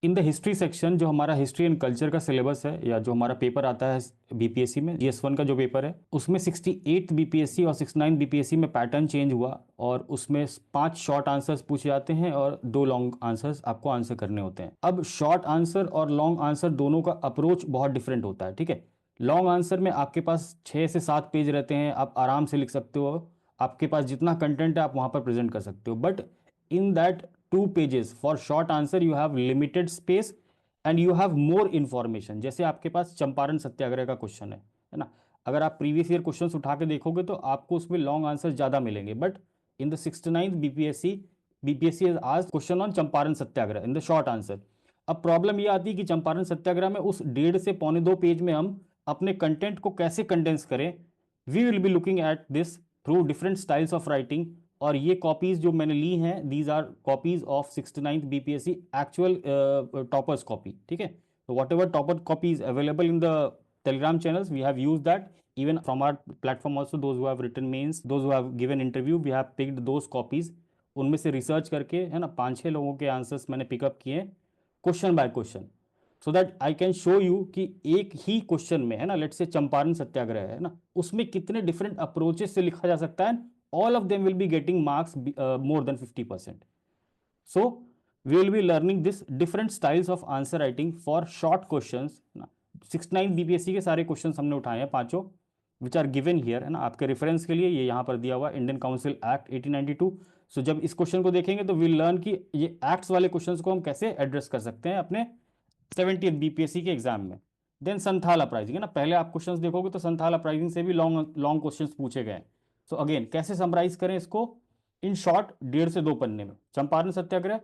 In the history section, जो हमारा history and culture का सिलेबस है या जो हमारा पेपर आता है बीपीएससी में, जीएस 1 का जो पेपर है, उसमें 68 बीपीएससी और 69 बीपीएससी में पैटर्न चेंज हुआ, और उसमें 5 शॉर्ट आंसर्स पूछे जाते हैं और 2 लॉन्ग आंसर्स आपको आंसर करने होते हैं। अब शॉर्ट आंसर और लॉन्ग आंसर दोनों का अप्रोच बहुत डिफरेंट होता है, ठीक है। लॉन्ग आंसर में आपके पास 6 से 7 पेज रहते हैं, आप आराम से लिख सकते हो, आपके पास जितना कंटेंट है आप वहां पर प्रेजेंट कर सकते हो। But in that 2 pages for short answer you have limited space and you have more information। जैसे आपके पास चंपारण सत्याग्रह का क्वेश्चन है ना, अगर आप प्रीवियस ईयर क्वेश्चंस उठा के देखोगे तो आपको उसमें लॉन्ग आंसर ज्यादा मिलेंगे। But in the 69th BPSC, BPSC has asked question on Champaran Satyagraha in the short answer. अब प्रॉब्लम ये आती है कि चंपारण सत्याग्रह में उस 1.5 से 1.25 पेज में हम अपने कंटेंट को कैसे कंडेंस करें। We will be looking at this through different styles of writing. और ये कॉपीज जो मैंने ली हैं, these are copies of 69th BPSC actual toppers copy, ठीक है। तो whatever topper copy is available in the Telegram channels, we have use that even from our platform also, those who have written mains, those who have given interview, we have picked those copies। उनमें से research करके, है ना, 5-6 लोगों के answers मैंने pickup किए question by question, so that I can show you कि एक ही क्वेश्चन में, है ना, लेट्स से चंपारण सत्याग्रह है ना, उसमें कितने डिफरेंट अप्रोचेस से लिखा जा सकता है। All of them will be getting marks more than 50%। So we will be learning this different styles of answer writing for short questions ना। 69 बीपीएससी के सारे क्वेश्चंस हमने उठाए हैं पांचों, विच आर गिवन हियर, है ना, आपके रेफरेंस के लिए ये यहाँ पर दिया हुआ इंडियन काउंसिल एक्ट 1892। सो जब इस क्वेश्चन को देखेंगे तो विल लर्न कि ये एक्ट्स वाले क्वेश्चंस को हम कैसे एड्रेस कर सकते हैं अपने 70th बीपीएससी के एग्जाम में। देन संथाल अपराइजिंग, है ना, पहले आप क्वेश्चंस देखोगे तो संथाल अपराइजिंग से भी लॉन्ग लॉन्ग क्वेश्चंस पूछे गए। सो अगेन कैसे समराइज करें इसको इन शॉर्ट, 1.5 से 2 पन्ने में। Champaran Satyagraha,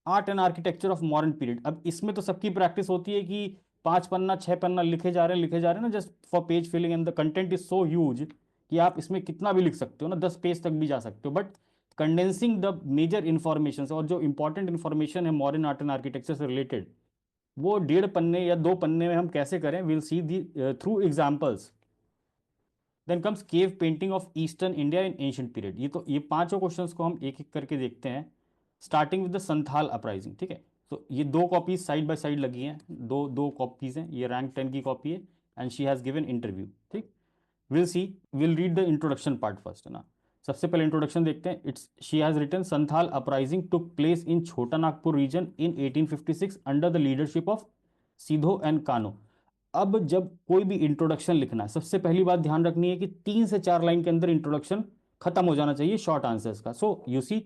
art and architecture of modern period. अब इसमें तो सबकी प्रैक्टिस होती है कि 5 पन्ना 6 पन्ना लिखे जा रहे हैं ना, just for page filling, and the content is so huge कि आप इसमें कितना भी लिख सकते हो ना, 10 पेज तक भी जा सकते हो। But condensing the major information, और जो इंपॉर्टेंट इंफॉर्मेशन है मॉडर्न आर्ट एंड आर्किटेक्चर से रिलेटेड, वो 1.5 पन्ने या 2 पन्ने में हम कैसे करें, will see the through examples. Then comes cave painting of eastern India in ancient period. ये तो ये पांचों क्वेश्चंस को हम एक एक करके देखते हैं, starting with the Santhal uprising, ठीक है। तो ये 2 कॉपीज साइड बाय साइड लगी हैं, दो दो कॉपीज हैं, ये रैंक 10 की कॉपी है and she has given interview, ठीक। Will see, will read the introduction part first, है ना। सबसे पहले इंट्रोडक्शन देखते हैं। It's she has written Santhal uprising took place in Chota Nagpur region in 1856 under the leadership of Sidho and Kanho. अब जब कोई भी इंट्रोडक्शन लिखना है, सबसे पहली बात ध्यान रखनी है कि 3 से 4 लाइन के अंदर इंट्रोडक्शन खत्म हो जाना चाहिए शॉर्ट आंसर्स का। सो यू सी,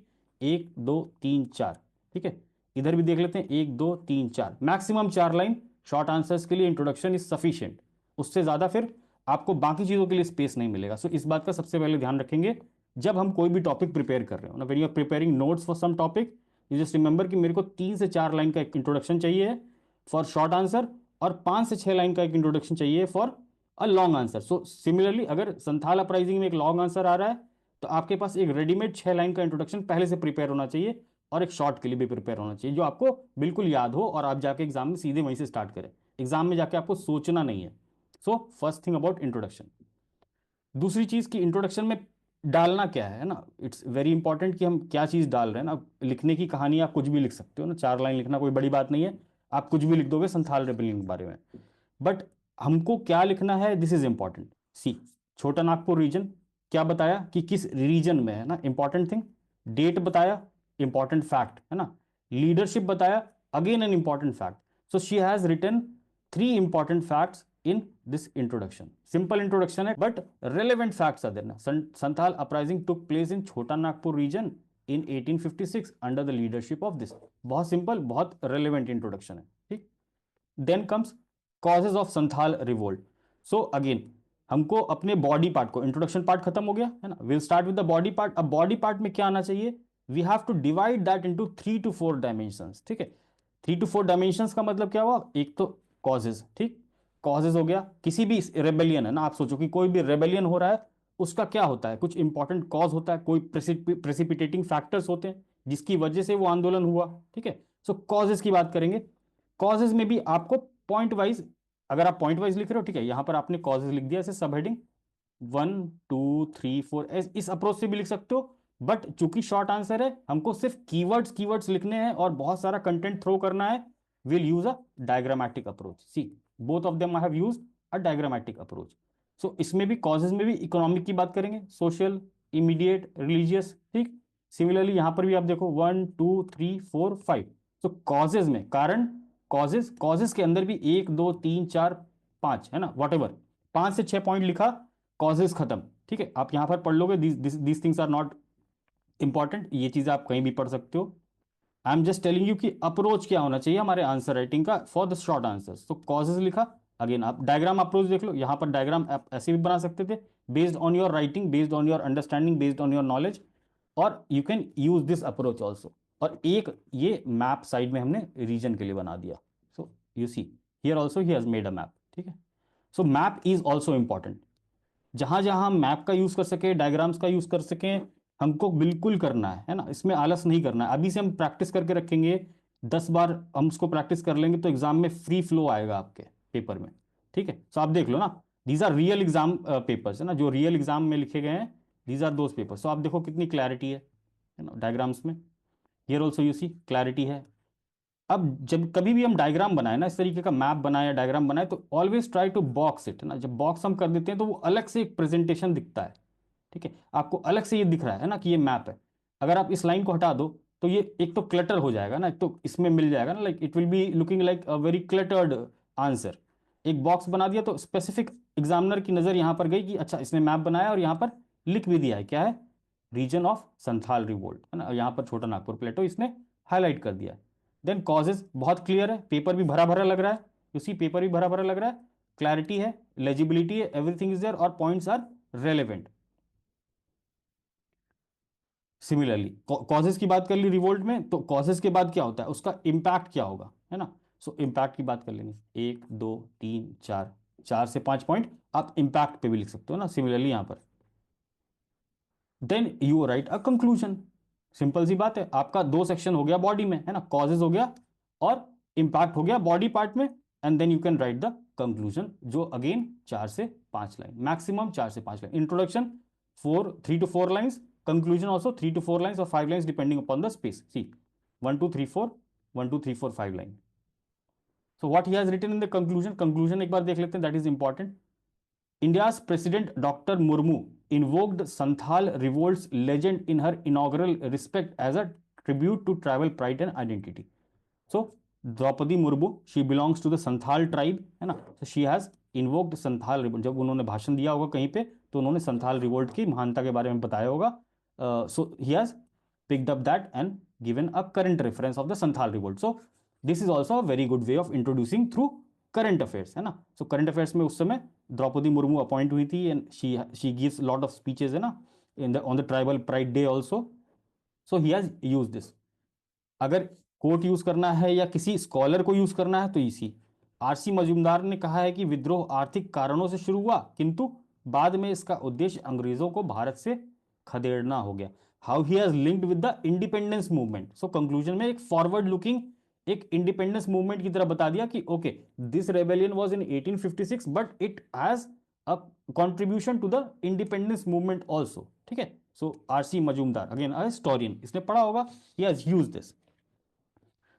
1 2 3 4, ठीक है। इधर भी देख लेते हैं, 1 2 3 4, मैक्सिमम 4 लाइन शॉर्ट आंसर्स के लिए इंट्रोडक्शन इज सफिशियंट। उससे ज्यादा फिर आपको बाकी चीजों के लिए स्पेस नहीं मिलेगा। सो इस बात का सबसे पहले ध्यान रखेंगे जब हम कोई भी टॉपिक प्रिपेयर कर रहे हो ना, when you are preparing notes for some topic, you just remember कि मेरे को 3 से 4 लाइन का एक इंट्रोडक्शन चाहिए फॉर शॉर्ट आंसर, और 5 से 6 लाइन का एक इंट्रोडक्शन चाहिए for a long answer. So similarly अगर संथाल अपराइजिंग में एक लॉन्ग आंसर आ रहा है तो आपके पास एक रेडीमेड 6 लाइन का इंट्रोडक्शन पहले से प्रिपेयर होना चाहिए, और एक शॉर्ट के लिए भी प्रिपेयर होना चाहिए जो आपको बिल्कुल याद हो और आप जाके एग्जाम में सीधे वहीं से स्टार्ट करें। एग्जाम में जाके आपको सोचना नहीं है। So first thing about introduction. दूसरी चीज की इंट्रोडक्शन में डालना क्या है ना, इट्स वेरी इंपॉर्टेंट कि हम क्या चीज डाल रहे हैं ना। लिखने की कहानी आप कुछ भी लिख सकते हो ना, 4 लाइन लिखना कोई बड़ी बात नहीं है, आप कुछ भी लिख दोगे संथाल रेबेलियन के बारे में। बट हमको क्या लिखना है, दिस इज इंपॉर्टेंट। सी, छोटा नागपुर रीजन, क्या बताया कि किस रीजन में है ना, इंपॉर्टेंट थिंग। डेट बताया, इंपॉर्टेंट फैक्ट, है ना। लीडरशिप बताया, again an important fact. So she has written 3 important facts in this introduction. Simple introduction है but relevant facts are there ना। Santhal uprising took place in Chota Nagpur region in 1856 under the leadership of this. बहुत simple, बहुत relevant introduction है, ठीक। Then comes causes of Santhal revolt. So again हमको अपने body part को, introduction part खत्म हो गया है ना, will start with the body part. अब बॉडी पार्ट में क्या आना चाहिए, we have to divide that into 3 to 4 dimensions, ठीक है। 3 to 4 डायमेंशंस का मतलब क्या हुआ, एक तो कॉजेज, ठीक। कॉजेज हो गया किसी भी रेबेलियन, है ना, आप सोचो कि कोई भी रेबेलियन हो रहा है, उसका क्या होता है, कुछ इंपॉर्टेंट कॉज होता है, कोई प्रेसिपिटेटिंग फैक्टर्स होते हैं जिसकी वजह से वो आंदोलन हुआ, ठीक है। सो कॉजेज की बात करेंगे। कॉजेज में भी आपको पॉइंट वाइज, अगर आप पॉइंट वाइज लिख रहे हो, ठीक है, यहां पर आपने कॉजेज लिख दिया ऐसे सब हेडिंग 1 2 3 4, इस अप्रोच से भी लिख सकते हो। बट चूंकि शॉर्ट आंसर है, हमको सिर्फ कीवर्ड्स कीवर्ड्स लिखने हैं और बहुत सारा कंटेंट थ्रो करना है। will use a diagrammatic approach. See, both of them have used a diagrammatic approach. So इसमें भी causes में भी इकोनॉमिक की बात करेंगे, सोशल, इमीडिएट, रिलीजियस, ठीक। सिमिलरली यहां पर भी आप देखो 1 2 3 4 5। तो कॉजेज में कारण, कॉजेज, कॉजेज के अंदर भी 1 2 3 4 5 है ना, वॉट एवर, 5 से 6 पॉइंट लिखा, कॉजेज खत्म, ठीक है। आप यहां पर पढ़ लोगे, these things are not important, ये चीजें आप कहीं भी पढ़ सकते हो। I am just telling you कि अप्रोच क्या होना चाहिए हमारे आंसर राइटिंग का फॉर द शॉर्ट आंसर्स। तो कॉजेज लिखा, अगेन आप डायग्राम अप्रोच देख लो, यहां पर डायग्राम आप ऐसे भी बना सकते थे, based on your writing, based on your understanding, based on your knowledge, और you can use this approach also. और एक ये मैप साइड में हमने रीजन के लिए बना दिया। So you see here also he has made a map, ठीक है। So map is also important, जहां जहां हम मैप का यूज कर सके, डायग्राम्स का यूज कर सकें, हमको बिल्कुल करना है ना, इसमें आलस नहीं करना है। अभी से हम प्रैक्टिस करके रखेंगे, 10 बार हम उसको प्रैक्टिस कर लेंगे तो एग्जाम में फ्री फ्लो आएगा आपके पेपर में, ठीक है। सो आप देख लो ना, these are real exam papers है ना, जो रियल एग्जाम में लिखे गए हैं, these are those papers. So आप देखो कितनी क्लैरिटी है ना डायग्राम्स में। Here also you see clarity है। अब जब कभी भी हम डायग्राम बनाए ना, इस तरीके का मैप बनाए या डायग्राम बनाए, तो always try to box it, है ना। जब बॉक्स हम कर देते हैं तो वो अलग से एक प्रेजेंटेशन दिखता है, ठीक है। आपको अलग से ये दिख रहा है ना कि ये मैप है। अगर आप इस लाइन को हटा दो तो ये एक तो क्लटर हो जाएगा ना, एक तो इसमें मिल जाएगा ना, like it will be looking like a very cluttered answer. एक बॉक्स बना दिया तो स्पेसिफिक एग्जामिनर की नजर यहां पर गई कि अच्छा इसने मैप बनाया, और यहां पर लिख भी दिया है क्या है, रीजन ऑफ संथाल रिवोल्ट, है ना। यहां पर छोटा नागपुर प्लेटो इसने हाईलाइट कर दिया है। देन कॉजेज बहुत क्लियर है, पेपर भी भरा भरा लग रहा है, उसी पेपर भी भरा भरा लग रहा है, क्लैरिटी है, लेजिबिलिटी है, एवरीथिंग इज देयर, और points are relevant. Similarly causes की बात कर ली रिवोल्ट में, तो कॉजेज के बाद क्या होता है, उसका इम्पैक्ट क्या होगा, है ना। सो इम्पैक्ट की बात कर लेंगे, 1 2 3 4, 4 से 5 पॉइंट आप इम्पैक्ट पे भी लिख सकते हो ना, सिमिलरली यहां पर। Then you write a conclusion. Simple सी बात है, आपका दो सेक्शन हो गया बॉडी में, है ना, कॉजेज हो गया और इम्पैक्ट हो गया बॉडी पार्ट में। And then you can write the conclusion, जो अगेन 4 से 5 लाइन, मैक्सिमम 4 से 5 line. Introduction 3 to 4 lines, conclusion also 3 to 4 lines और 5 lines depending upon the space. See 1 2 3 4, 1 2 3 4 5 line. So what he has written in the conclusion, conclusion एक बार देख लेते हैं, that is important. India's President Dr. Murmu invoked Santhal revolt's legend in her inaugural respect as a tribute to tribal pride and identity. So, Draupadi Murmu, she belongs to the Santhal tribe, है ना। So she has invoked Santhal revolt. जब उन्होंने भाषण दिया होगा कहीं पे, तो उन्होंने संथाल रिवोल्ट की महानता के बारे में बताया होगा। So he has picked up that and given a current reference of the Santhal revolt. So this is also a very good way of introducing through current affairs, है ना। सो करंट अफेयर्स में उस समय Draupadi Murmu appoint हुई थी, and she gives lot of speeches, है ना, in the on the tribal pride day also. So he has use this. अगर कोट यूज करना है या किसी स्कॉलर को यूज करना है तो इसी आरसी मजूमदार ने कहा है कि विद्रोह आर्थिक कारणों से शुरू हुआ, किंतु बाद में इसका उद्देश्य अंग्रेजों को भारत से खदेड़ना हो गया। How he has linked with the independence movement. So conclusion में एक फॉरवर्ड लुकिंग, एक इंडिपेंडेंस मूवमेंट की तरह बता दिया कि okay, this rebellion was in 1856 but it has a contribution to the independence movement also, ठीक है। So R C Majumdar again a historian, इसने पढ़ा होगा, he has used this.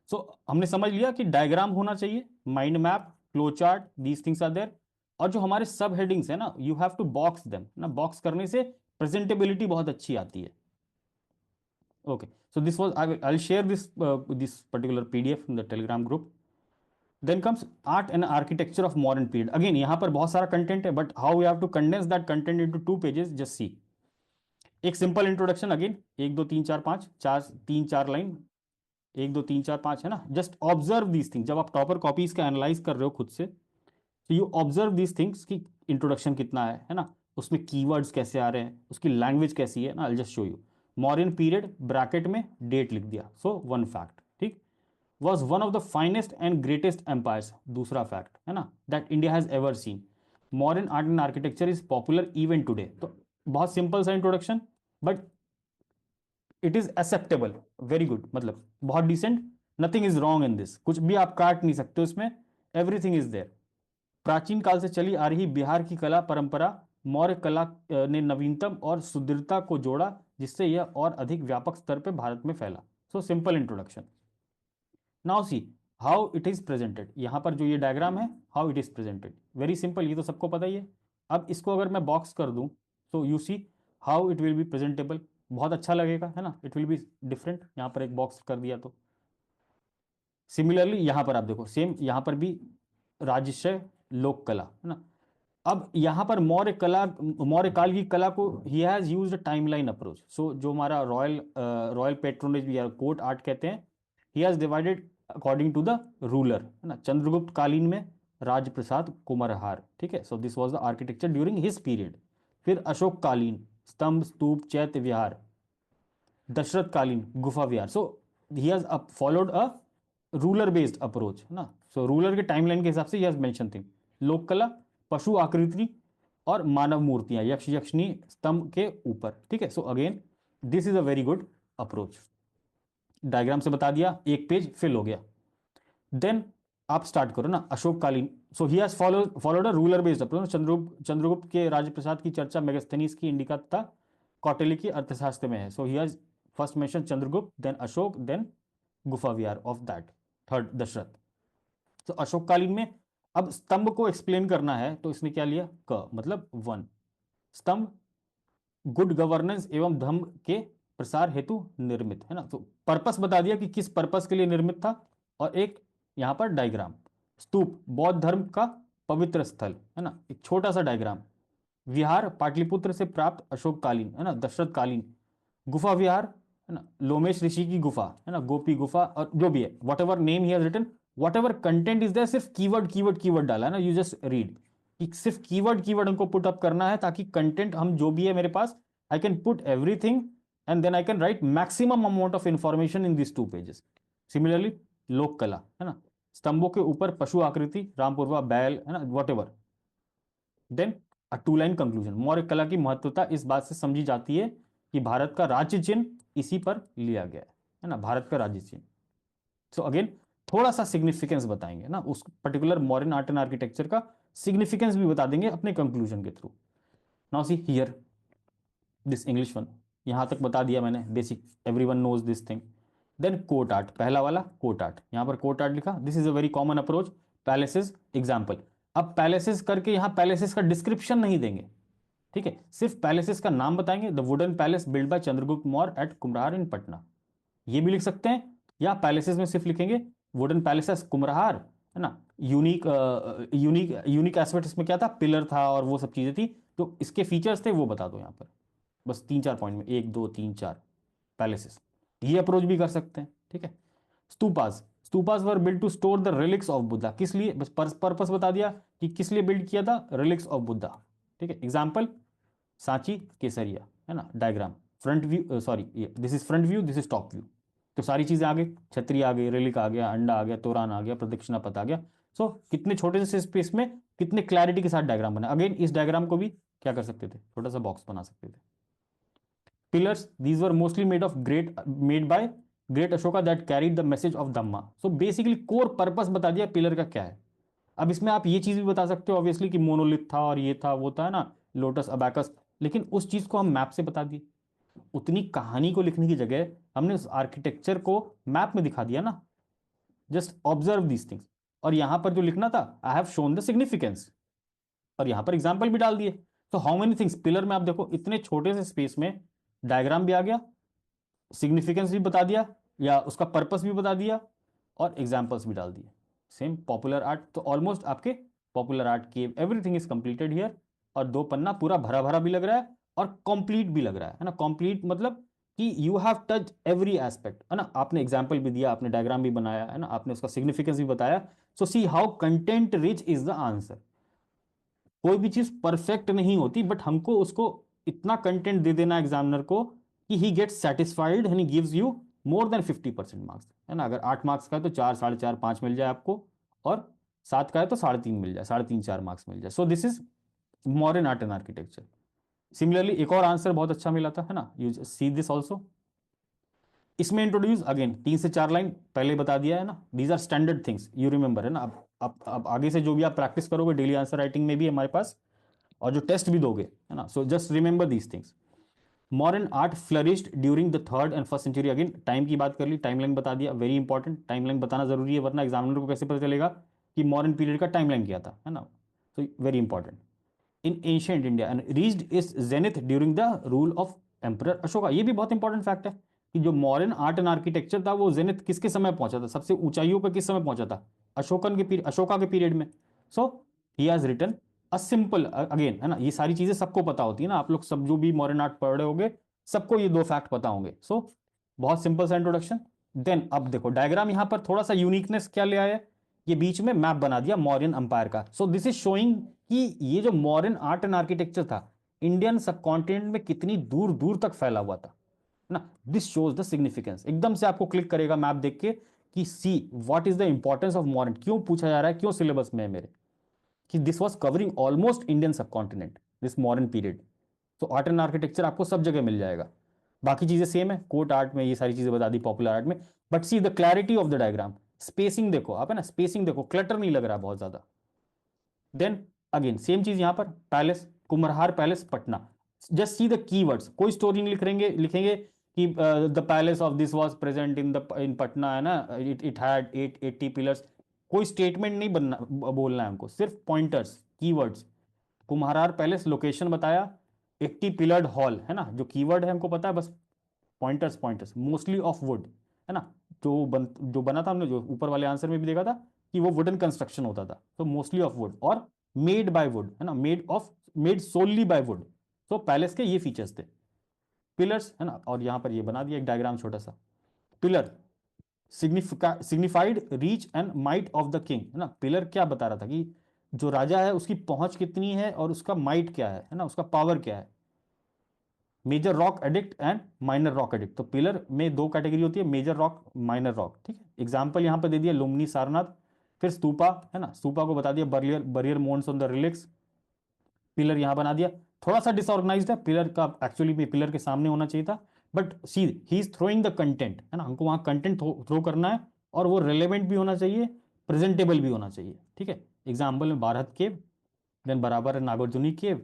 So हमने समझ लिया कि डायग्राम होना चाहिए, mind map, flow chart, these things are there. और जो हमारे सब हेडिंग्स है ना, you have to box them ना, बॉक्स करने से प्रेजेंटेबिलिटी बहुत अच्छी आती है। Okay, so this was I'll share this particular PDF in the Telegram group. Then comes art and architecture of modern period. Again यहाँ पर बहुत सारा कंटेंट है, but how we have to condense that content into 2 pages, just see. एक simple introduction, again 1 2 3 4 5, 4 3 4 line, 1 2 3 4 5, है ना। Just observe these things, जब आप टॉपर कॉपीज का एनालाइज कर रहे हो खुद से, तो यू ऑब्जर्व दीज थिंग्स कि इंट्रोडक्शन कितना है ना, उसमें कीवर्ड्स कैसे आ रहे हैं, उसकी लैंग्वेज कैसी है ना। I just show you. Modern period bracket में डेट लिख दिया, सो वन फैक्ट, ठीक। Was one of the finest and greatest empires, दूसरा फैक्ट, है ना, that India has ever seen. Modern art and architecture is popular even today. तो बहुत simple सा introduction, but it is acceptable, very good, मतलब बहुत decent, nothing is wrong in this, कुछ भी आप काट नहीं सकते उसमें, एवरीथिंग इज देयर। प्राचीन काल से चली आ रही बिहार की कला परंपरा, मौर्य कला ने नवीनतम और सुदृढ़ता को जोड़ा, जिससे यह और अधिक व्यापक स्तर पर भारत में फैला। So simple introduction. Now see, how it is presented, यहाँ पर जो ये डायग्राम है how it is presented, very simple, ये तो सबको पता ही है। अब इसको अगर मैं बॉक्स कर दूं तो you see how it will B presentable, बहुत अच्छा लगेगा है ना, इट विल बी डिफरेंट, यहाँ पर एक बॉक्स कर दिया तो। सिमिलरली यहाँ पर आप देखो सेम, यहाँ पर भी राजश्रय लोक कला है ना। अब यहाँ पर मौर्य कला, मौर्य काल की कला को he has used timeline approach. So जो हमारा रॉयल रॉयल पेट्रोनेज या कोर्ट आर्ट कहते हैं, he has divided according to the ruler है ना। चंद्रगुप्त कालीन में राजप्रसाद कुमरहार, ठीक है, so this was the architecture during his period. फिर अशोक कालीन स्तंभ स्तूप चैत्य विहार, दशरथ कालीन गुफा विहार। So he has followed a ruler based approach है ना। सो रूलर के टाइमलाइन के हिसाब से ही हैज मेंशन थिंग। लोक कला, पशु आकृति और मानव मूर्तियां यक्ष यक्षिणी स्तंभ के ऊपर, ठीक है। So again this is a very good approach. Diagram से बता दिया, एक पेज फिल हो गया। देन आप स्टार्ट करो ना अशोक कालीन। So he has followed a ruler based approach. Chandragupta के राजप्रसाद की चर्चा मेगास्थनीज की इंडिका तथा कौटिल्य की अर्थशास्त्र में है। So he has first mention Chandragupta, then Ashoka, then गुफा विहार ऑफ दैट, थर्ड दशरथ। तो अशोक कालीन में अब स्तंभ को एक्सप्लेन करना है तो इसने क्या लिया, क मतलब वन, स्तंभ गुड गवर्नेंस एवं धर्म के प्रसार हेतु निर्मित है ना। तो पर्पस बता दिया कि किस पर्पस के लिए निर्मित था, और एक यहां पर डायग्राम। स्तूप बौद्ध धर्म का पवित्र स्थल है ना, एक छोटा सा डायग्राम। विहार पाटलिपुत्र से प्राप्त अशोक कालीन है ना, दशरथ कालीन। गुफा विहार है ना, लोमेश ऋषि की गुफा है ना, गोपी गुफा, और जो भी है whatever name he has written, whatever content is there, सिर्फ कीवर्ड कीवर्ड कीवर्ड डाला है ना, यू जस्ट रीड कि सिर्फ कीवर्ड कीवर्ड हमको पुट अप करना है, ताकि कंटेंट हम जो भी है मेरे पास, I can put everything and then I can write maximum amount of information in this 2 pages. Similarly लोक कला है ना, स्तंभों के ऊपर पशु आकृति, रामपुरवा बैल है ना, whatever. Then a 2 line conclusion. Maurya कला की महत्वता इस बात से समझी जाती है कि भारत का राज्य चिन्ह इसी पर लिया गया है ना, भारत का राज्य चिन्ह। सो अगेन थोड़ा सा सिग्निफिकेंस बताएंगे ना, उस particular modern art and architecture का सिग्निफिकेंस भी बता देंगे अपने कंक्लूजन के थ्रू। Now see here this English one, यहां तक बता दिया मैंने basic, everyone knows this thing. Then court art, पहला वाला कोर्ट आर्ट, यहां पर कोर्ट आर्ट लिखा, this is a very common approach. Palaces example, अब पैलेसेस करके यहां पैलेसेस का डिस्क्रिप्शन नहीं देंगे, ठीक है, सिर्फ पैलेसेस का नाम बताएंगे। The wooden palace build by Chandragupta Maurya at Kumhrar in Patna, ये भी लिख सकते हैं, या पैलेसेस में सिर्फ लिखेंगे वुडन पैलेसेस कुम्हरार है ना। यूनिक यूनिक यूनिक एस्पेक्ट इसमें क्या था, पिलर था और वो सब चीजें थी, तो इसके फीचर्स थे वो बता दो यहाँ पर, बस 3-4 पॉइंट में, 1 2 3 4 पैलेसेस। ये अप्रोच भी कर सकते हैं, ठीक है। Stupas, stupas were build to store the relics of Buddha, किस लिए, बस पर्पस बता दिया कि किस लिए बिल्ड किया था, रिलिक्स ऑफ बुद्धा, ठीक है। एग्जाम्पल सांची केसरिया है ना, diagram front view, sorry this is front view, this is top view. तो सारी चीजें आ गई, छतरी आ गई, रेलिक आ गया, अंडा आ गया, तोरान आ गया, प्रदक्षिणा पथ आ गया। सो कितने छोटे से स्पेस में कितने क्लैरिटी के साथ डायग्राम बना। अगेन इस डायग्राम को भी क्या कर सकते थे, छोटा सा बॉक्स बना सकते थे। Pillars, these were mostly made of great, made by great Ashoka that carried the message of Dhamma. So basically core purpose बता दिया पिलर का क्या है। अब इसमें आप ये चीज भी बता सकते हो ऑब्वियसली कि मोनोलिथ था और ये था वो था ना, लोटस अबैकस, लेकिन उस चीज को हम मैप से बता दिए। उतनी कहानी को लिखने की जगह हमने उस आर्किटेक्चर को मैप में दिखा दिया ना, जस्ट ऑब्जर्व दीज थिंग्स। और यहां पर जो लिखना था, I have shown the significance, और यहां पर एग्जाम्पल भी डाल दिए। तो हाउ मेनी थिंग्स, पिलर में आप देखो इतने छोटे से स्पेस में डायग्राम भी आ गया, सिग्निफिकेंस भी बता दिया, या उसका पर्पस भी बता दिया, और एग्जाम्पल्स भी डाल दिए। सेम पॉपुलर आर्ट, तो ऑलमोस्ट आपके पॉपुलर आर्ट की एवरीथिंग इज कंप्लीटेड हियर। और 2 पन्ना पूरा भरा भरा भी लग रहा है और कंप्लीट भी लग रहा है ना। कंप्लीट मतलब कि you have touch every aspect है ना, आपने एग्जाम्पल भी दिया, आपने डायग्राम भी बनाया है ना, आपने उसका सिग्निफिकेंस भी बताया। So see how content rich is the answer. कोई भी चीज परफेक्ट नहीं होती, बट हमको उसको इतना कंटेंट दे देना एग्जामिनर को कि he gets satisfied and he gives you more than 50% marks है ना। अगर 8 मार्क्स का है तो 4 4.5 5 मिल जाए आपको, और 7 का है तो 3.5 मिल जाए, 3.5 4 मार्क्स मिल जाए। So this is modern art and architecture. Similarly एक और आंसर बहुत अच्छा मिला था है ना, यू सी दिस ऑल्सो। इसमें इंट्रोड्यूस अगेन 3 से 4 लाइन पहले बता दिया है ना, these are standard things you remember है ना। अब आगे से जो भी आप प्रैक्टिस करोगे डेली आंसर राइटिंग में भी हमारे पास, और जो टेस्ट भी दोगे है ना, so just remember these things. Modern art flourished during the 3rd and 1st century। Again time की बात कर ली, टाइमलाइन बता दिया, वेरी इंपॉर्टेंट, टाइमलाइन बताना जरूरी है, वरना एग्जामिनर को कैसे पता चलेगा कि मॉडर्न पीरियड का टाइमलाइन क्या था, है ना। तो very important. In ancient India and reached it's zenith during the rule of emperor Ashoka. ये भी बहुत इंपॉर्टेंट फैक्ट है कि जो मॉडर्न आर्ट एंड आर्किटेक्चर था वो जेनिथ किसके समय पहुंचा था, सबसे ऊंचाइयों पर किस समय पहुंचा था, अशोका के पीरियड में। So he has written a simple, again है ना, ये सारी चीजें सबको पता होती है ना, आप लोग सब जो भी मॉडर्न आर्ट पढ़ रहे होंगे सबको ये दो फैक्ट पता होंगे। सो बहुत सिंपल सा इंट्रोडक्शन। देन अब देखो डायग्राम यहां पर थोड़ा सा यूनिकनेस क्या ले आया, ये बीच में मैप बना दिया मौर्यन अंपायर का। सो दिस इज शोइंग कि ये जो मॉडर्न आर्ट एंड आर्किटेक्चर था इंडियन सब कॉन्टिनेंट में कितनी दूर दूर तक फैला हुआ था ना। दिस शोज द सिग्निफिकेंस, एकदम से आपको क्लिक करेगा मैप देख के कि see what is the importance of modern, क्यों पूछा जा रहा है, क्यों सिलेबस में है मेरे, कि this was covering almost Indian सब कॉन्टिनेंट दिस मॉडर्न पीरियड। तो आर्ट एंड आर्किटेक्चर आपको सब जगह मिल जाएगा, बाकी चीजें सेम है, कोर्ट आर्ट में ये सारी चीजें बता दी, पॉपुलर आर्ट में। But see the clarity of the diagram, spacing देखो आप, है ना, स्पेसिंग देखो, क्लटर नहीं लग रहा बहुत ज्यादा। देन अगेन सेम चीज यहां पर, palace, Kumhrar palace Patna. Just see the keywords, कोई स्टोरी नहीं लिखेंगे कि the palace of this was present in Patna, है ना, इट हैड 80 पिलर्स। कोई स्टेटमेंट नहीं बनना, बोलना है हमको, सिर्फ pointers, keywords. Kumhrar palace location बताया, 80 पिलर्ड हॉल, है ना, जो कीवर्ड है हमको पता है, बस pointers pointers, mostly of would, है ना। जो बना था हमने जो ऊपर वाले आंसर में भी देखा था कि वो वुडन कंस्ट्रक्शन होता था, तो मोस्टली ऑफ वुड और मेड बाय वुड, है ना, मेड सोलली बाय वुड। तो पैलेस के ये फीचर्स थे, पिलर्स, है ना, और यहां पर ये बना दिया एक डायग्राम छोटा सा। Pillar signified reach and might of the king, है ना। पिलर क्या बता रहा था कि जो राजा है उसकी पहुंच कितनी है और उसका माइट क्या है ना, उसका पावर क्या है। Major rock edict and minor rock edict, तो पिलर में दो कैटेगरी होती है, मेजर रॉक, माइनर रॉक, ठीक है। एग्जांपल यहां पर दे दिया लुम्नी सारनाथ। फिर स्तूपा, है ना, स्तूपा को बता दिया burial burial mounds on the relics. Pillar यहां बना दिया, थोड़ा सा डिसऑर्गेनाइज्ड है पिलर का, एक्चुअली में पिलर के सामने होना चाहिए था, but see he is throwing the content, है ना, हमको वहां कंटेंट थ्रो करना है और वो रिलेवेंट भी होना चाहिए, प्रेजेंटेबल भी होना चाहिए, ठीक है। एग्जाम्पल में बारहत केव, देन बराबर नागार्जुनी केव,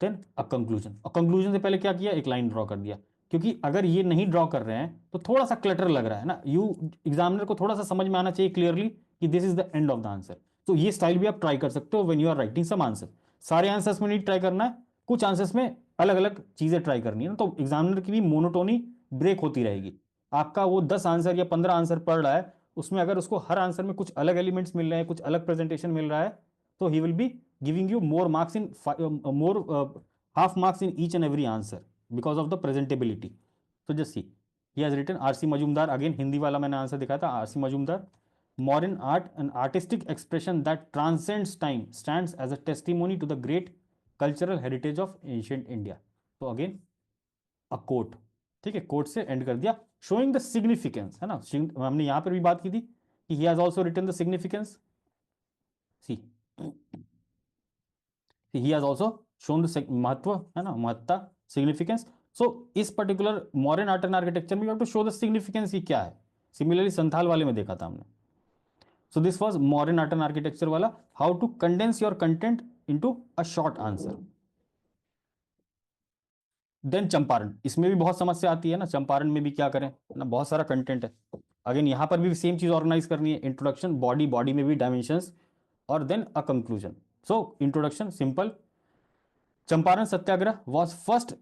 देन अ कंक्लूजन। और कंक्लूजन से पहले क्या किया, एक लाइन ड्रॉ कर दिया, क्योंकि अगर ये नहीं ड्रॉ कर रहे हैं तो थोड़ा सा क्लटर लग रहा है ना, यू एग्जामिनर को थोड़ा सा समझ में आना चाहिए क्लियरली कि this is the end of the answer. तो ये स्टाइल भी आप ट्राई कर सकते हो when you are writing some answer. सारे आंसर्स में नहीं ट्राई करना है, कुछ आंसर्स में अलग अलग चीजें ट्राई करनी है ना, तो एग्जामिनर की भी मोनोटोनी ब्रेक होती रहेगी। आपका वो 10 आंसर या 15 आंसर पढ़ रहा है, उसमें अगर उसको हर आंसर में कुछ अलग एलिमेंट्स मिल रहे हैं, कुछ अलग प्रेजेंटेशन मिल रहा है, तो he will be giving you more marks in more half marks in each and every answer because of the presentability. So just see, he has written RC Majumdar, again Hindi वाला मैंने answer दिखाया था, RC Majumdar, modern art an artistic expression that transcends time stands as a testimony to the great cultural heritage of ancient India. तो again a coat, ठीक है, coat से and कर दिया, शोइंग द सिग्निफिकेंस, है ना, हमने यहां पर भी बात की थी कि he has also written the significance. See he has also shown the महत्व, है ना, महत्ता, सिग्निफिकेंस। सो इस particular modern art and architecture में you have to show the significance की क्या है। सिमिलरली संथाल वाले में देखा था हमने। So this was modern art and architecture वाला, how to condense your content into a short answer. Then Champaran, इसमें भी बहुत समस्या आती है ना, चंपारण में भी क्या करें ना, बहुत सारा कंटेंट है। अगेन यहां पर भी सेम चीज ऑर्गेनाइज करनी है, इंट्रोडक्शन, बॉडी, बॉडी में भी डायमेंशंस, और then a conclusion. So introduction simple, Champaran satyagraha was first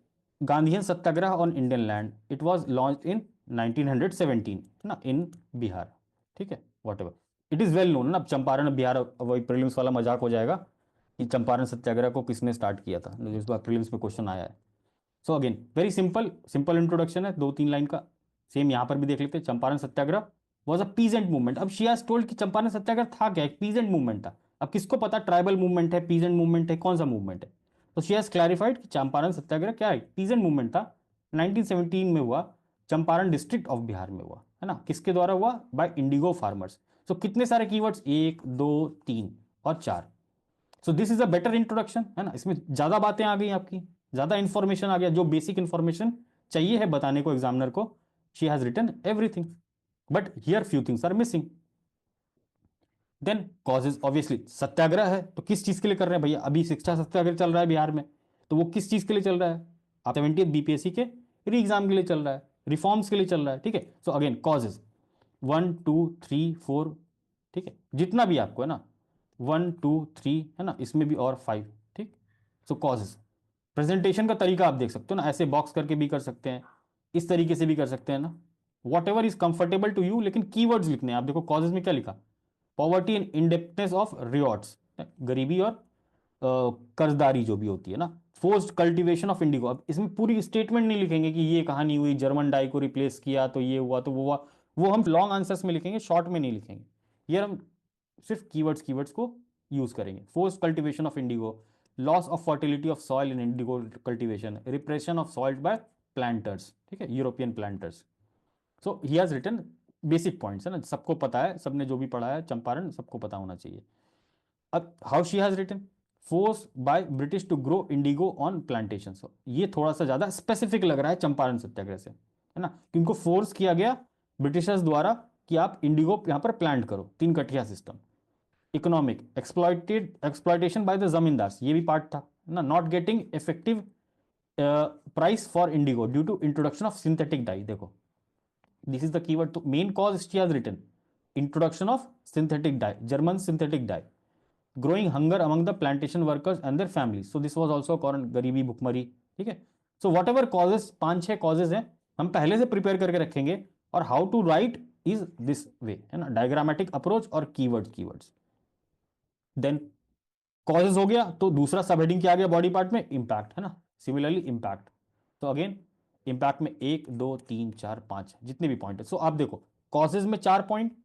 Gandhian satyagraha on Indian land. It was launched in 1917 ना, in बिहार, ठीक है, what ever it is well known ना। चंपारण बिहार, वही प्रीलिम्स वाला मजाक हो जाएगा कि चंपारण सत्याग्रह को किसने स्टार्ट किया था, इस बार प्रीलिम्स में क्वेश्चन आया है। So again very simple simple introduction है, 2-3 लाइन का। सेम यहां पर भी देख लेते हैं, चंपारण सत्याग्रह वॉज अ पीजेंट मूवमेंट। अब शी हैज टोल्ड कि चंपारण सत्याग्रह था क्या, एक पीजेंट मूवमेंट था। अब किसको पता ट्राइबल मूवमेंट है, पीजेंट मूवमेंट है, कौन सा मूवमेंट है। तो शी हैज क्लैरिफाइड कि चंपारण सत्याग्रह क्या है, पीजेंट मूवमेंट था, 1917 में हुआ, चंपारण डिस्ट्रिक्ट ऑफ बिहार में हुआ, है ना, किसके द्वारा हुआ, बाय इंडिगो फार्मर्स। सो कितने सारे कीवर्ड्स, 1, 2, 3 और 4। सो this is a better introduction, है ना, इसमें ज्यादा बातें आ गई आपकी, ज्यादा इंफॉर्मेशन आ गया, जो बेसिक इंफॉर्मेशन चाहिए है बताने को एग्जामिनर को, she has written everything, but here few things are missing. Then causes, obviously Satyagraha है तो किस चीज के लिए कर रहे हैं भैया, अभी शिक्षा सत्याग्रह चल रहा है बिहार में, तो वो किस चीज के लिए चल रहा है, आप 70th बीपीएससी के री एग्जाम के लिए चल रहा है, रिफॉर्म्स के लिए चल रहा है, ठीक है। सो अगेन कॉजेज 1 2 3 4, ठीक है, जितना भी आपको है ना 1 2 3 है ना, इसमें भी और 5, ठीक। सो कॉजेज, प्रेजेंटेशन का तरीका आप देख सकते हो ना, ऐसे बॉक्स करके भी कर सकते हैं, इस तरीके से भी कर सकते हैं ना, whatever is comfortable to you, लेकिन कीवर्ड्स लिखने हैं। आप देखो कॉजेज में क्या लिखा, poverty and indebtedness of rewards, गरीबी और कर्जदारी जो भी होती है ना, फोर्स्ड कल्टीवेशन ऑफ इंडिगो। अब इसमें पूरी स्टेटमेंट नहीं लिखेंगे कि ये कहानी हुई, जर्मन डाई को रिप्लेस किया तो ये हुआ तो वो हुआ, वो हम लॉन्ग आंसर्स में लिखेंगे, शॉर्ट में नहीं लिखेंगे। ये हम सिर्फ कीवर्ड्स को यूज करेंगे। Forced cultivation of indigo, loss of fertility of soil in indigo cultivation, repression of soil by planters, ठीक है, European planters. So he has written basic points, है ना, सबको पता है, सबने जो भी पढ़ा है चंपारण सबको पता होना चाहिए। अब how she has written, force by British to grow indigo on plantation. ये थोड़ा सा ज्यादा स्पेसिफिक लग रहा है चंपारण सत्याग्रह से, है ना, कि उनको फोर्स किया गया ब्रिटिशर्स द्वारा कि आप इंडिगो यहां पर प्लांट करो, 3 kathia system. Economic, exploitation by the zamindars, ये भी पार्ट था ना, not getting effective price for indigo due to introduction of synthetic dye. देखो दिस इज द कीवर्ड, तो main cause she has written introduction of synthetic dye, German synthetic dye, growing hunger among the plantation workers and their families, so this was also कॉरण, गरीबी भुखमरी, ठीक है। So whatever causes, 5 6 causes हैं, हम पहले से प्रिपेयर करके रखेंगे, और how to write is this way, है ना, डायग्रामेटिक अप्रोच और कीवर्ड्स। देन कॉजेज हो गया, तो दूसरा सब हेडिंग क्या आ गया बॉडी पार्ट में, इंपैक्ट, है ना, सिमिलरली इंपैक्ट। तो अगेन इंपैक्ट में 1 2 3 4 5 जितने भी पॉइंट है, सो आप देखो कॉजेज में 4 पॉइंट,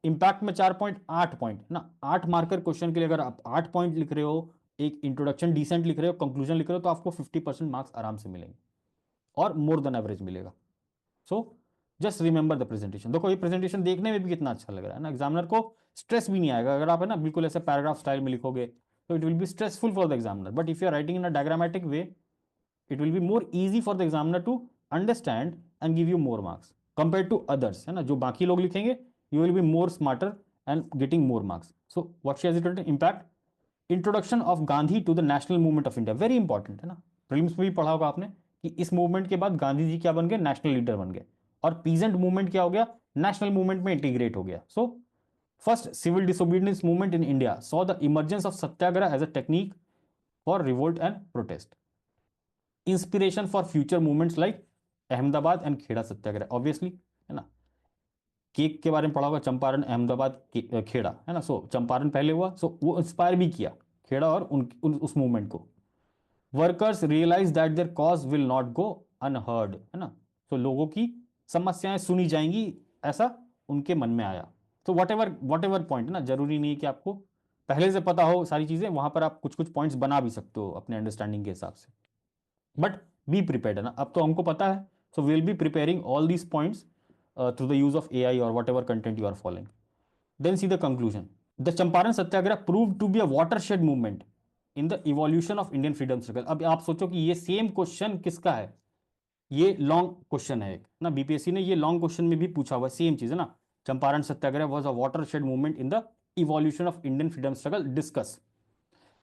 इंपैक्ट में 4 पॉइंट, 8 पॉइंट ना, 8 मार्कर क्वेश्चन के लिए अगर आप 8 पॉइंट लिख रहे हो, एक इंट्रोडक्शन डिसेंट लिख रहे हो, कंक्लूजन लिख रहे हो, तो आपको 50% मार्क्स आराम से मिलेंगे और मोर देन एवरेज मिलेगा। So just remember the presentation. देखो ये प्रेजेंटेशन देखने में भी कितना अच्छा लग रहा है ना, एग्जामिनर को स्ट्रेस भी नहीं आएगा अगर आप है ना बिल्कुल ऐसे पैराग्राफ स्टाइल में लिखोगे, तो it will be stressful for the examiner, but if you are writing in a diagrammatic way, it will be more easy for the examiner to understand and give you more marks compare to others, है ना, जो बाकी लोग लिखेंगे, you will be more smarter and getting more marks. So what she has written, impact, introduction of Gandhi to the national movement of India, very important, है ना, prelims में भी पढ़ा होगा आपने कि इस मूवमेंट के बाद गांधी जी क्या बन गए, नेशनल लीडर बन गए, और पीजेंट मूवमेंट क्या हो गया, नेशनल मूवमेंट में इंटीग्रेट हो गया। So first civil disobedience movement in India saw the emergence of satyagraha as a technique for revolt and protest, inspiration for future movements like Ahmedabad and Kheda satyagraha, obviously, है ना, केक के बारे में पढ़ा होगा, चंपारण अहमदाबाद खेड़ा, है ना, सो चंपारण पहले हुआ, सो वो इंस्पायर भी किया खेड़ा और उस मूवमेंट को। Workers realize that their cause will not go unheard, है ना, तो लोगों की समस्याएं सुनी जाएंगी, ऐसा उनके मन में आया। तो वट एवर पॉइंट ना, जरूरी नहीं है कि आपको पहले से पता हो सारी चीजें, वहां पर आप कुछ कुछ पॉइंट्स बना भी सकते हो अपने अंडरस्टैंडिंग के हिसाब से, बट बी प्रिपेयर्ड, है ना, अब तो हमको पता है, so we will be preparing all these points through the use of AI और whatever content you are following. Then see the conclusion, the Champaran satyagraha prove to be a watershed movement in the evolution of Indian freedom struggle. अब आप सोचो कि ये same question किसका है, ये long question है एक ना, बीपीएससी ने ये लॉन्ग क्वेश्चन में भी पूछा हुआ सेम चीज, है ना, Champaran Satyagraha was a watershed movement in the evolution of Indian freedom struggle, discuss.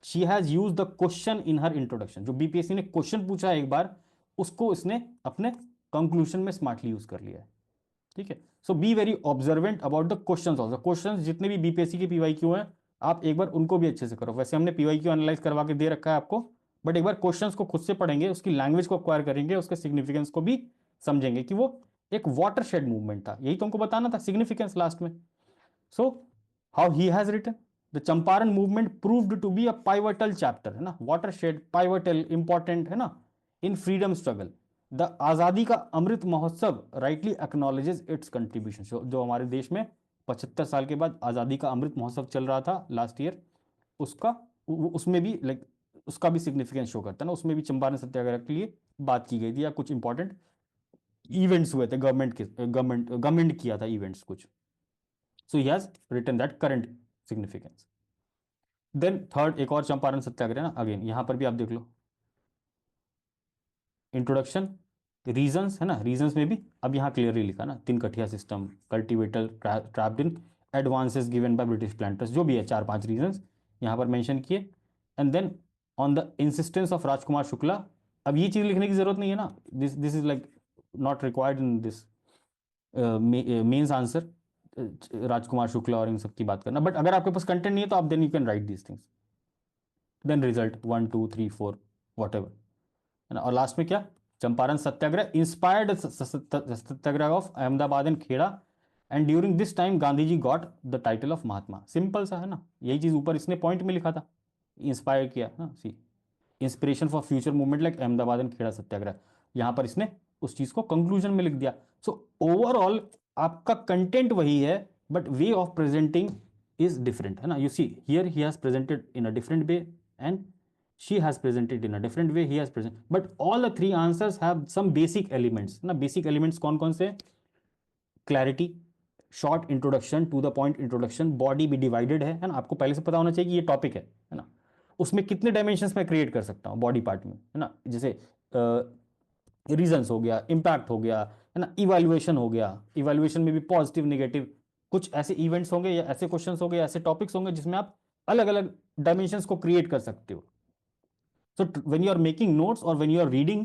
She has use the question in her introduction, जो बीपीएससी ने क्वेश्चन पूछा है एक बार, उसको इसने अपने कंक्लूजन में स्मार्टली यूज कर लिया है, ठीक है। So be very observant about the questions also, questions जितने भी बीपीएससी के पीवाईक्यू हैं, आप एक बार उनको भी अच्छे से करो। वैसे हमने पीवाईक्यू एनालाइज करवा के दे रखा है आपको, बट एक बार क्वेश्चंस को खुद से पढ़ेंगे, उसकी लैंग्वेज को अक्वायर करेंगे, उसके सिग्निफिकेंस को भी समझेंगे कि वो एक वाटरशेड मूवमेंट था, यही तो हमको बताना था, सिग्निफिकेंस लास्ट में। So how he has written, the Champaran movement proved to be a pivotal chapter, है ना, वाटरशेड, पाइवटल, इंपॉर्टेंट, है ना, इन फ्रीडम स्ट्रगल। द आजादी का Amrit Mahotsav rightly acknowledges it's contribution, जो हमारे देश में 75 साल के बाद आजादी का अमृत महोत्सव चल रहा था लास्ट ईयर, उसका उसमें भी लाइक उसका भी सिग्निफिकेंस शो करता है ना, उसमें भी चंपारण सत्याग्रह के लिए बात की गई थी, या कुछ इंपॉर्टेंट इवेंट्स हुए थे, गवर्नमेंट किया था इवेंट्स कुछ। So he has written that current significance. Then third एक और चंपारण सत्याग्रह ना, अगेन यहां पर भी आप देख लो, इंट्रोडक्शन, रीजंस, है ना, रीजंस में भी अब यहाँ क्लियरली लिखा ना, 3 kathia system, cultivator trapped in, advances given by British planters, जो भी है 4 5 रीजंस यहाँ पर मेंशन किए। And then on the insistence of Rajkumar Shukla अब ये चीज लिखने की जरूरत नहीं है ना, this is like not required in this mains answer, Rajkumar Shukla और इन सब की बात करना। बट अगर आपके पास कंटेंट नहीं है तो आप then you can write these things, then result 1 2 3 4 whatever, है ना। और लास्ट में क्या, Champaran Satyagraha inspired Satyagraha of Ahmedabad and Kheda, and during this time Gandhi ji got the title of Mahatma. Simple सा है ना, यही चीज ऊपर इसने पॉइंट में लिखा था, इंस्पायर किया ना, see inspiration for future movement like Ahmedabad and Kheda Satyagraha, यहां पर इसने उस चीज को कंक्लूजन में लिख दिया। सो ओवरऑल आपका कंटेंट वही है, but way of presenting is different, है ना। You see here he has presented in a different way and she has presented in a different way, he has presented, but all the three answers have some basic elements ना। basic elements कौन कौन से, clarity, short introduction to the point introduction, body भी divided है ना। आपको पहले से पता होना चाहिए कि ये टॉपिक है ना। उसमें कितने डायमेंशंस में क्रिएट कर सकता हूँ बॉडी पार्ट में, है ना। जैसे रीजंस हो गया, इम्पैक्ट हो गया, है ना, इवैल्यूएशन हो गया, इवैल्यूएशन में भी पॉजिटिव नेगेटिव कुछ ऐसे इवेंट्स होंगे या ऐसे क्वेश्चंस होंगे, ऐसे टॉपिक्स होंगे जिसमें आप अलग अलग डायमेंशंस को क्रिएट कर सकते हो। So when you are making notes or when you are reading,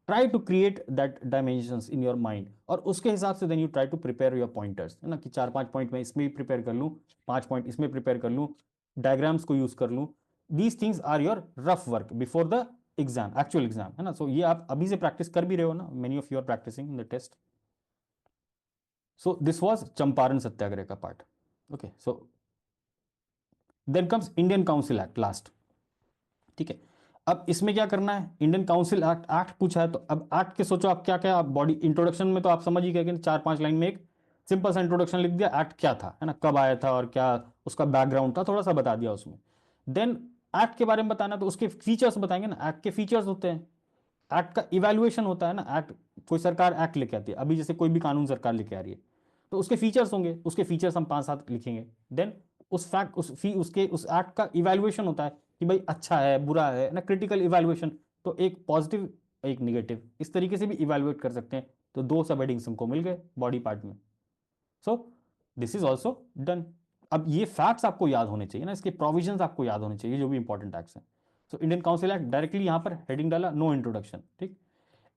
try to create that dimensions in your mind, और उसके हिसाब से then you try to prepare your pointers, है ना, कि 4 5 पॉइंट में इसमें भी प्रिपेयर कर लूँ, 5 पॉइंट इसमें प्रिपेयर कर लूँ, डायग्राम्स को यूज कर लूँ। These things are your rough work before the exam, actual exam, है ना। सो ये आप अभी से प्रैक्टिस कर भी रहे हो ना, many of you are practising in the test. So this was Champaran Satyagraha का part. Okay, so then comes Indian council act last, ठीक है। अब इसमें क्या करना है, इंडियन काउंसिल एक्ट, एक्ट पूछा है तो अब एक्ट के सोचो आप क्या क्या, आप बॉडी इंट्रोडक्शन में तो आप समझ ही गए कि 4 5 लाइन में एक सिंपल सा इंट्रोडक्शन लिख दिया, एक्ट क्या था, है ना, कब आया था और क्या उसका बैकग्राउंड था, थोड़ा सा बता दिया उसमें। देन एक्ट के बारे में बताना तो उसके फीचर्स बताएंगे ना, एक्ट के फीचर्स होते हैं, एक्ट का इवेल्युएशन होता है ना। एक्ट, कोई सरकार एक्ट लेके आती है, अभी जैसे कोई भी कानून सरकार लेके आ रही है तो उसके फीचर्स होंगे, उसके फीचर्स हम 5 7 लिखेंगे। देन उस फैक्ट उस एक्ट का इवेल्युएशन होता है कि भाई अच्छा है बुरा है ना, क्रिटिकल इवेल्युएशन, तो एक पॉजिटिव एक निगेटिव, इस तरीके से भी इवेल्युएट कर सकते हैं। तो 2 सब हेडिंग्स हमको मिल गए बॉडी पार्ट में। सो दिस इज ऑल्सो डन। अब ये फैक्ट्स आपको याद होने चाहिए ना, इसके प्रोविजंस आपको याद होने चाहिए जो भी इंपॉर्टेंट एक्ट्स हैं। So Indian council act directly यहां पर हेडिंग डाला, नो इंट्रोडक्शन, ठीक।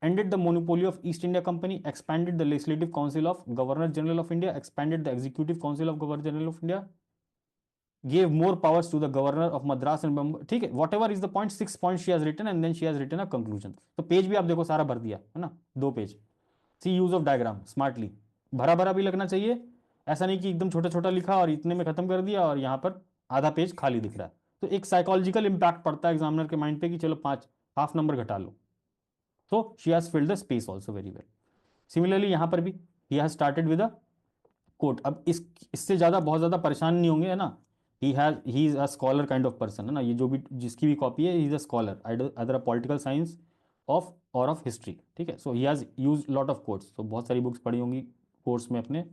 Ended the monopoly of East India Company, expanded the Legislative Council of Governor General of India, expanded the Executive Council of Governor General of India, gave more powers to the Governor of Madras and Bombay, ठीक है। whatever is the point, 6 points she has written and then she has written a conclusion। तो page भी आप देखो सारा भर दिया है ना, 2 page. See use of diagram smartly, भरा भरा भी लगना चाहिए, ऐसा नहीं कि एकदम छोटा छोटा लिखा और इतने में खत्म कर दिया और यहाँ पर आधा पेज खाली दिख रहा है। तो एक साइकोलॉजिकल इंपैक्ट पड़ता है एग्जामिनर के माइंड पे कि चलो 5 हाफ नंबर घटा लो। So she has filled the space also very well. Similarly यहाँ पर भी he has started with a quote। अब इससे ज्यादा बहुत ज्यादा परेशान नहीं होंगे, है ना। he is a scholar kind of person, है ना। ये जो भी जिसकी भी कॉपी है, he is a scholar either a political science of or of history, ठीक है। so he has used lot of quotes, तो बहुत सारी बुक्स पढ़ी होंगी कोर्स में अपने।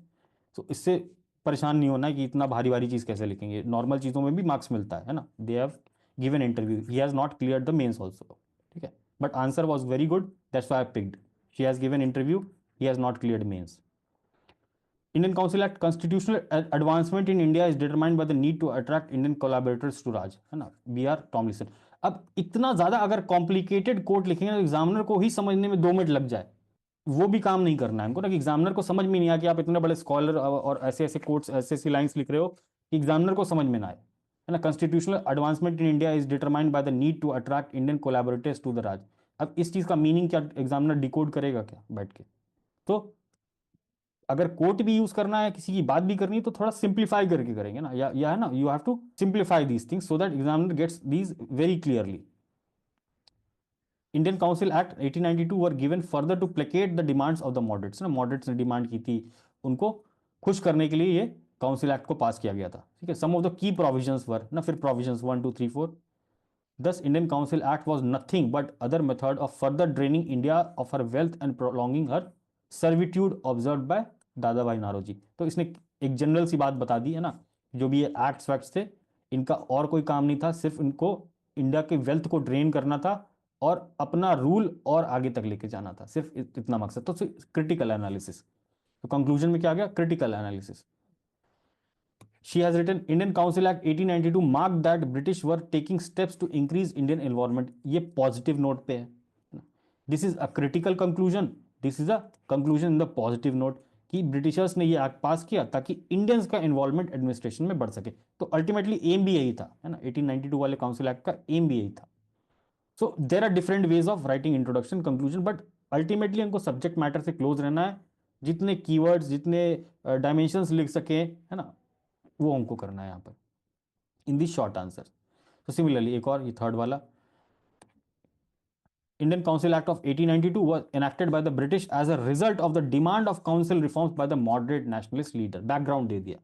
तो इससे परेशान नहीं होना कि इतना भारी भारी चीज कैसे लिखेंगे, नॉर्मल चीजों में भी मार्क्स मिलता है ना। They have given interview, he has not clear the mains also, ठीक है, but answer was very good, that's why I picked। she has given interview, he has not cleared mains। Indian Council Act, constitutional advancement in India is determined by the need to attract Indian collaborators to Raj, है ना, B.R. Tomlinson। अब इतना ज्यादा अगर complicated code लिखेंगे तो examiner को ही समझने में 2 मिनट लग जाए, वो भी काम नहीं करना है हमको ना, कि एग्जामिनर को समझ में नहीं आया कि आप इतने बड़े स्कॉलर और ऐसे ऐसे कोट्स ऐसे ऐसी लाइंस लिख रहे हो कि एग्जामिनर को समझ में ना आए, है ना। Constitutional advancement in India is determined by the need to attract Indian collaborators to the Raj. अब इस चीज का मीनिंग क्या एग्जामिनर डिकोड करेगा क्या बैठ के। तो अगर कोट भी यूज करना है, किसी की बात भी करनी है, तो थोड़ा सिंप्लीफाई करके करेंगे ना, या है ना, you have to simplify these things so that examiner gets these very clearly. Indian council Act 1892 were given further to placate the demands of the moderates ना, मॉडरेट्स ने डिमांड की थी, उनको खुश करने के लिए ये काउंसिल एक्ट को पास किया गया था, ठीक है। सम ऑफ द की प्रोविजंस वर ना, फिर provisions 1 2 3 4। Thus, Indian Council Act was nothing but other method of further draining India of her wealth and prolonging her servitude observed by दादा भाई नारोजी। तो इसने एक जनरल सी बात बता दी है ना, जो भी ये एक्ट्स वैक्ट्स थे इनका और कोई काम नहीं था, सिर्फ इनको इंडिया के वेल्थ को ड्रेन करना था और अपना रूल और आगे तक लेके जाना था, सिर्फ इतना मकसद। तो क्रिटिकल एनालिसिस, तो कंक्लूजन में क्या आ गया, critical analysis. She has written Indian Council Act 1892 marked that British were taking steps to increase Indian involvement। ये पॉजिटिव नोट पे है। This is a critical conclusion, this is a conclusion in the positive note कि Britishers ने ये act पास किया ताकि Indians का involvement administration में बढ़ सके। तो अल्टीमेटली एम भी यही था, है ना, 1892 वाले काउंसिल एक्ट का एम भी यही था। So there are different ways of writing introduction conclusion, but ultimately हमको सब्जेक्ट मैटर से क्लोज रहना है, जितने कीवर्ड्स जितने डायमेंशंस लिख सके, है ना, वो हमको करना है यहाँ पर इन दी शॉर्ट आंसर। तो सिमिलरली एक और ये थर्ड वाला, Indian Council Act of 1892 was enacted by the British as a result of the demand of council reforms by the moderate nationalist leader। Background दे दिया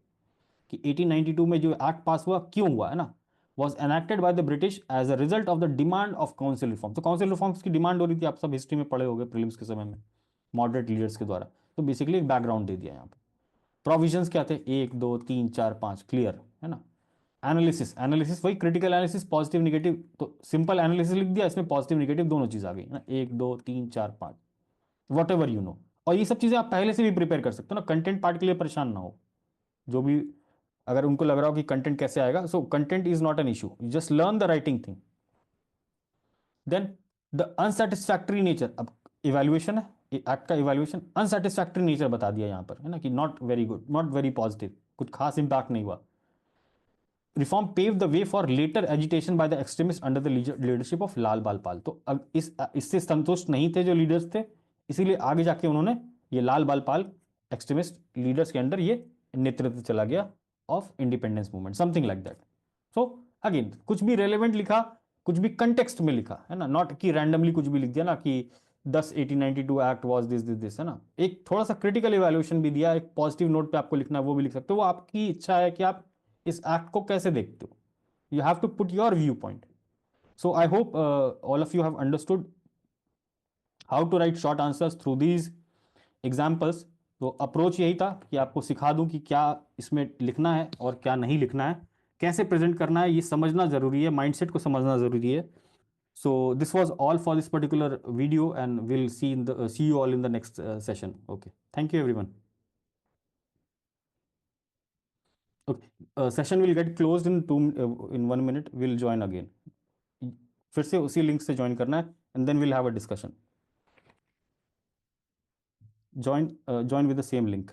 कि 1892 में जो एक्ट पास हुआ क्यों हुआ, है ना, was enacted by the British as a result of the demand of council reform। तो काउंसिल रिफॉर्म्स की डिमांड हो रही थी, आप सब हिस्ट्री में पढ़े होंगे प्रीलिम्स के समय में, मॉडरेट लीडर्स के द्वारा। तो बेसिकली एक बैकग्राउंड दे दिया यहाँ पर। प्रोविजंस क्या थे, 1 2 3 4 5 क्लियर, है ना। एनालिसिस, एनालिसिस वही क्रिटिकल एनालिसिस, पॉजिटिव निगेटिव, तो सिंपल एनालिसिस लिख दिया, इसमें पॉजिटिव निगेटिव दोनों चीज आ गई ना, 1 2 3 4 5, वट एवर यू नो। और ये सब चीजें आप पहले से भी प्रिपेयर कर सकते हो ना, कंटेंट पार्ट के लिए परेशान ना हो। जो भी अगर उनको लग रहा हो कि कंटेंट कैसे आएगा, so content is not an issue, just learn the writing thing. Then the unsatisfactory nature, अब इवेल्युएशन है, एक्ट का इवेल्युएशन, अनसेटिस्फैक्ट्री नेचर बता दिया यहाँ पर, है ना, कि not very good, not very positive, कुछ खास इंपैक्ट नहीं हुआ। Reform pave the way for later agitation by the extremist under the leadership of Lal Bal Pal. तो अब इससे संतुष्ट नहीं थे जो लीडर्स थे, इसीलिए आगे जाके उन्होंने ये लाल बाल पाल एक्सट्रीमिस्ट लीडर्स के अंडर ये नेतृत्व चला गया of independence movement, something like that. So again कुछ भी रेलेवेंट लिखा, कुछ भी कंटेक्स्ट में लिखा, है ना, नॉट कि रैंडमली कुछ भी लिख दिया ना कि 1892 एक्ट वाज दिस, है ना। एक थोड़ा सा क्रिटिकल इवैल्यूएशन भी दिया, एक पॉजिटिव नोट पे आपको लिखना है वो भी लिख सकते हो, वो आपकी इच्छा है कि आप इस एक्ट को कैसे देखते हो। You have to put your view point. So I hope all of you have understood how to write short answers through these examples. तो अप्रोच यही था कि आपको सिखा दूं कि क्या इसमें लिखना है और क्या नहीं लिखना है, कैसे प्रेजेंट करना है, ये समझना जरूरी है, माइंडसेट को समझना जरूरी है। So this was all for this particular video, and we'll see you all in the next session. Okay, thank you everyone. Okay, session will get closed in 1 minute. We'll join again. फिर से उसी link से join करना है, and then we'll have a discussion. Join with the same link.